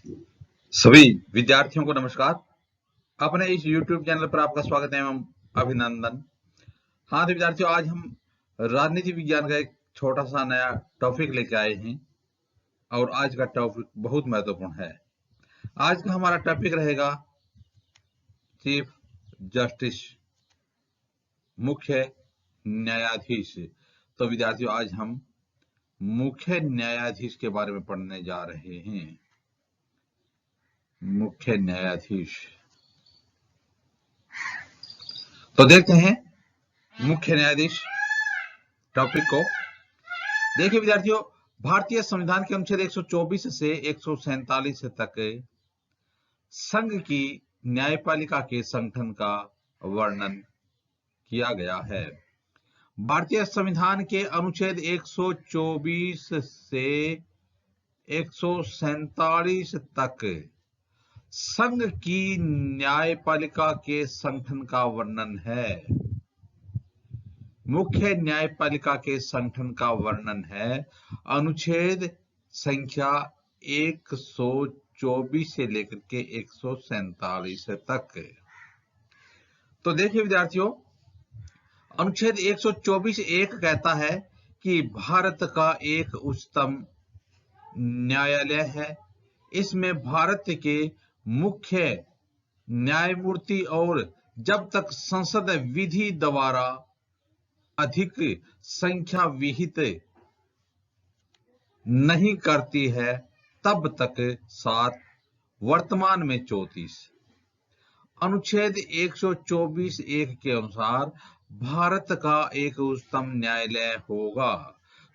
सभी विद्यार्थियों को नमस्कार। अपने इस YouTube चैनल पर आपका स्वागत है एवं अभिनंदन। हाँ तो विद्यार्थियों, आज हम राजनीति विज्ञान का एक छोटा सा नया टॉपिक लेके आए हैं और आज का टॉपिक बहुत महत्वपूर्ण है। आज का हमारा टॉपिक रहेगा चीफ जस्टिस, मुख्य न्यायाधीश। तो विद्यार्थियों, आज हम मुख्य न्यायाधीश के बारे में पढ़ने जा रहे हैं। मुख्य न्यायाधीश, तो देखते हैं मुख्य न्यायाधीश टॉपिक को। देखिए विद्यार्थियों, भारतीय संविधान के अनुच्छेद 124 से 147 तक संघ की न्यायपालिका के संगठन का वर्णन किया गया है। भारतीय संविधान के अनुच्छेद 124 से 147 तक संघ की न्यायपालिका के संगठन का वर्णन है। मुख्य न्यायपालिका के संगठन का वर्णन है अनुच्छेद संख्या 124 से लेकर के 147 तक। तो देखिए विद्यार्थियों, अनुच्छेद 124 एक कहता है कि भारत का एक उच्चतम न्यायालय है। इसमें भारत के मुख्य न्यायमूर्ति और जब तक संसद विधि द्वारा अधिक संख्या विहित नहीं करती है तब तक 7, वर्तमान में 34। अनुच्छेद 124 एक के अनुसार भारत का एक उच्चतम न्यायालय होगा।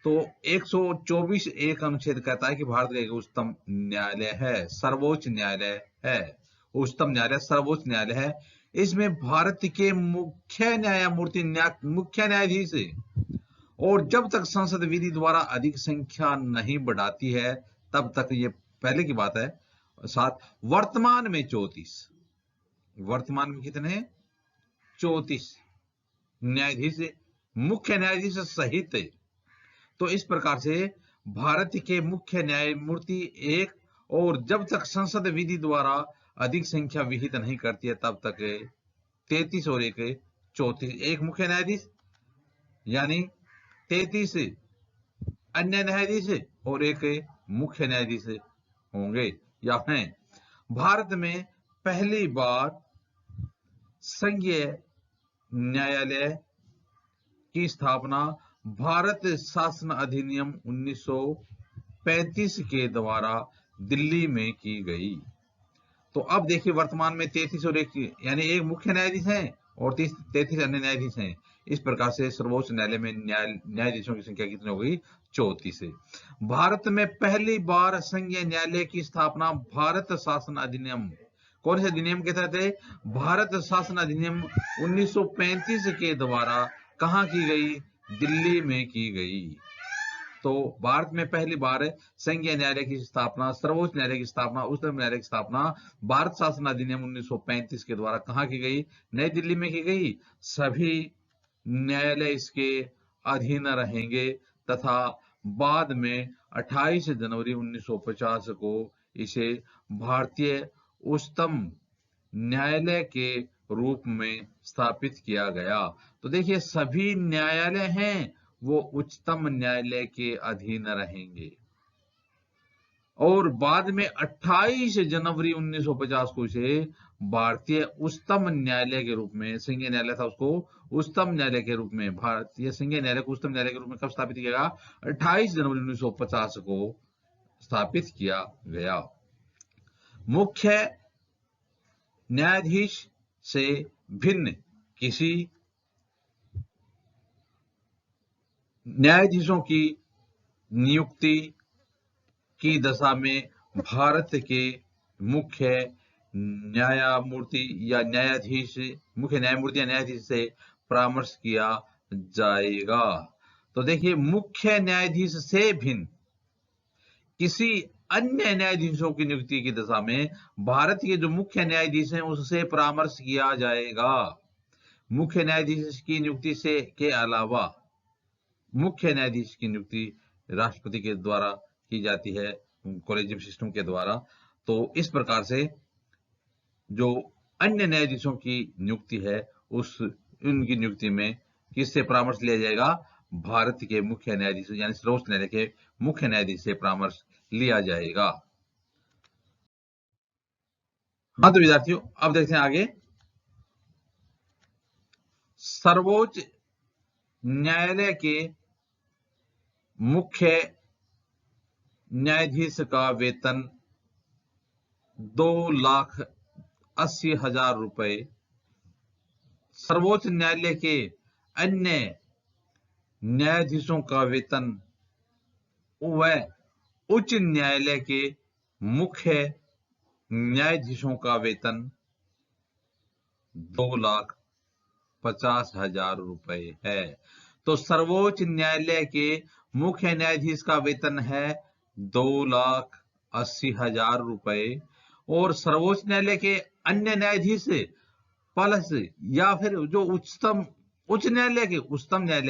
तो 124 एक अनुच्छेद कहता है कि भारत का एक उच्चतम न्यायालय है, सर्वोच्च न्यायालय है। उच्चतम न्यायालय सर्वोच्च न्यायालय है। इसमें भारत के मुख्य न्यायमूर्ति मुख्य न्यायाधीश और जब तक संसद विधि द्वारा अधिक संख्या नहीं बढ़ाती है तब तक, ये पहले की बात है, 7, वर्तमान में 34। वर्तमान में कितने? 34 न्यायाधीश, मुख्य न्यायाधीश सहित। तो इस प्रकार से भारत के मुख्य न्यायमूर्ति एक और जब तक संसद विधि द्वारा अधिक संख्या विहित नहीं करती है तब तक 33 और एक 34। एक मुख्य न्यायाधीश यानी 33 अन्य न्यायाधीश और एक मुख्य न्यायाधीश होंगे या हैं। भारत में पहली बार संघीय न्यायालय की स्थापना भारत शासन अधिनियम 1935 के द्वारा दिल्ली में की गई। तो अब देखिए, वर्तमान में 33 और एक यानी एक मुख्य न्यायाधीश हैं और 33 अन्य न्यायाधीश हैं। इस प्रकार से सर्वोच्च न्यायालय में न्यायाधीशों की संख्या कितनी हो गई? 34। भारत में पहली बार संघीय न्यायालय की स्थापना भारत शासन अधिनियम, कौन से अधिनियम के तहत है? भारत शासन अधिनियम 1935 के द्वारा कहां की गई? दिल्ली में की गई। तो भारत में पहली बार संघीय न्यायालय की स्थापना, सर्वोच्च न्यायालय की स्थापना, उच्चतम न्यायालय की स्थापना भारत शासन अधिनियम 1935 के द्वारा कहां की गई? नई दिल्ली में की गई। सभी न्यायालय इसके अधीन रहेंगे तथा बाद में 28 जनवरी 1950 को इसे भारतीय उच्चतम न्यायालय के रूप में स्थापित किया गया। तो देखिए, सभी न्यायालय हैं वो उच्चतम न्यायालय के अधीन रहेंगे और बाद में 28 जनवरी 1950 को इसे भारतीय उच्चतम न्यायालय के रूप में, संघीय न्यायालय था उसको उच्चतम न्यायालय के रूप में, भारतीय संघीय न्यायालय को उच्चतम न्यायालय के रूप में कब स्थापित किया गया? 28 जनवरी 1950 को स्थापित किया गया। मुख्य न्यायाधीश से भिन्न किसी न्यायाधीशों की नियुक्ति की दशा में भारत के मुख्य न्यायमूर्ति या न्यायाधीश, मुख्य न्यायमूर्ति या न्यायाधीश से परामर्श किया जाएगा। तो देखिए, मुख्य न्यायाधीश से भिन्न किसी अन्य न्यायाधीशों की नियुक्ति की दशा में भारत के जो मुख्य न्यायाधीश हैं उससे परामर्श किया जाएगा। मुख्य न्यायाधीश की नियुक्ति से के अलावा मुख्य न्यायाधीश की नियुक्ति राष्ट्रपति के द्वारा की जाती है, कॉलेजियम सिस्टम के द्वारा। तो इस प्रकार से जो अन्य न्यायाधीशों की नियुक्ति है, उनकी नियुक्ति में किससे परामर्श लिया जाएगा? भारत के मुख्य न्यायाधीश यानी सर्वोच्च न्यायालय के मुख्य न्यायाधीश से परामर्श लिया जाएगा। हाँ तो विद्यार्थियों, अब देखते हैं आगे। सर्वोच्च न्यायालय के मुख्य न्यायाधीश का वेतन 2,80,000 रुपए। सर्वोच्च न्यायालय के अन्य न्यायाधीशों का वेतन व उच्च न्यायालय के मुख्य न्यायाधीशों का वेतन 2,50,000 रुपए है। तो सर्वोच्च न्यायालय के मुख्य न्यायाधीश का वेतन है 2,80,000 रुपए और सर्वोच्च न्यायालय के अन्य न्यायाधीश प्लस या फिर जो उच्च न्यायालय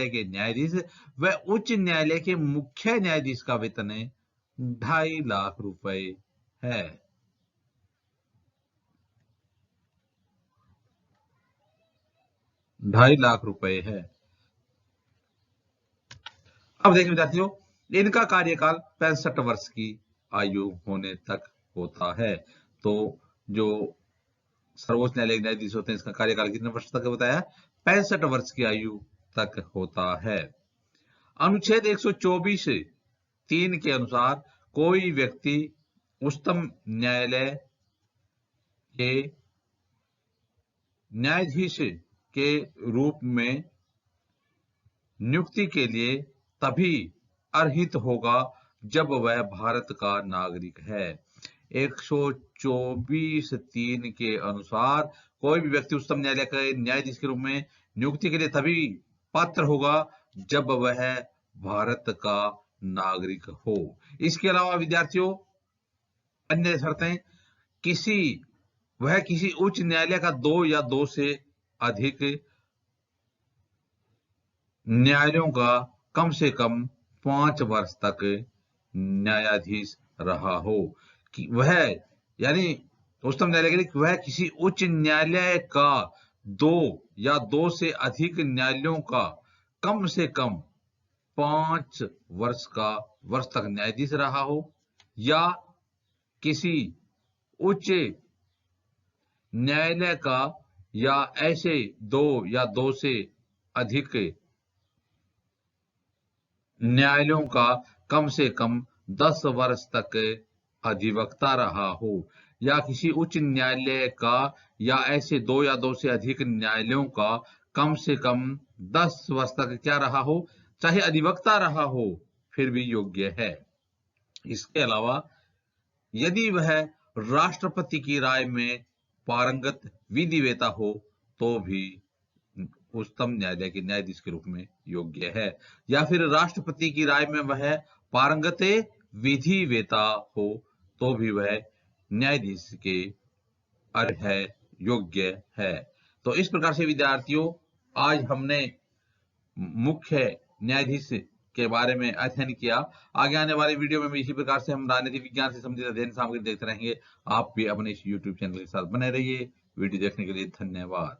के न्यायाधीश व उच्च न्यायालय के मुख्य न्यायाधीश का वेतन है 2.5 लाख रुपए है। ₹2.5 लाख है। अब देखिए विद्यार्थियों, इनका कार्यकाल 65 वर्ष की आयु होने तक होता है। तो जो सर्वोच्च न्यायालय के न्यायाधीश होते हैं, इसका कार्यकाल कितने वर्ष तक होता है? 65 वर्ष की आयु तक होता है। अनुच्छेद 124(3) के अनुसार कोई व्यक्ति उच्चतम न्यायालय के न्यायाधीश के रूप में नियुक्ति के लिए तभी अर्हित होगा जब वह भारत का नागरिक है। 124(3) के अनुसार कोई भी व्यक्ति उच्चतम न्यायालय के न्यायाधीश के रूप में नियुक्ति के लिए तभी पात्र होगा जब वह भारत का नागरिक हो। इसके अलावा विद्यार्थियों, अन्य शर्तें, वह किसी उच्च न्यायालय का 2 या 2 से अधिक न्यायालयों का कम से कम 5 वर्ष तक न्यायाधीश रहा हो। कि वह यानी उच्चतम न्यायालय के लिए वह किसी उच्च न्यायालय का 2 या 2 से अधिक न्यायालयों का कम से कम 5 वर्ष तक न्यायाधीश रहा हो, या किसी उच्च न्यायालय का या ऐसे 2 या 2 से अधिक न्यायालयों का कम से कम 10 वर्ष तक अधिवक्ता रहा हो, या किसी उच्च न्यायालय का या ऐसे 2 या 2 से अधिक न्यायालयों का कम से कम 10 वर्ष तक क्या रहा हो, चाहे अधिवक्ता रहा हो, फिर भी योग्य है। इसके अलावा यदि वह राष्ट्रपति की राय में पारंगत विधिवेता हो तो भी उच्चतम न्यायालय के न्यायाधीश के रूप में योग्य है, या फिर राष्ट्रपति की राय में वह पारंगत विधिवेता हो तो भी वह न्यायाधीश के अर्ह है, योग्य है। तो इस प्रकार से विद्यार्थियों, आज हमने मुख्य न्यायाधीश के बारे में अध्ययन किया। आगे आने वाले वीडियो में भी इसी प्रकार से हम राजनीति विज्ञान से संबंधित अध्ययन सामग्री देखते रहेंगे। आप भी अपने इस YouTube चैनल के साथ बने रहिए। वीडियो देखने के लिए धन्यवाद।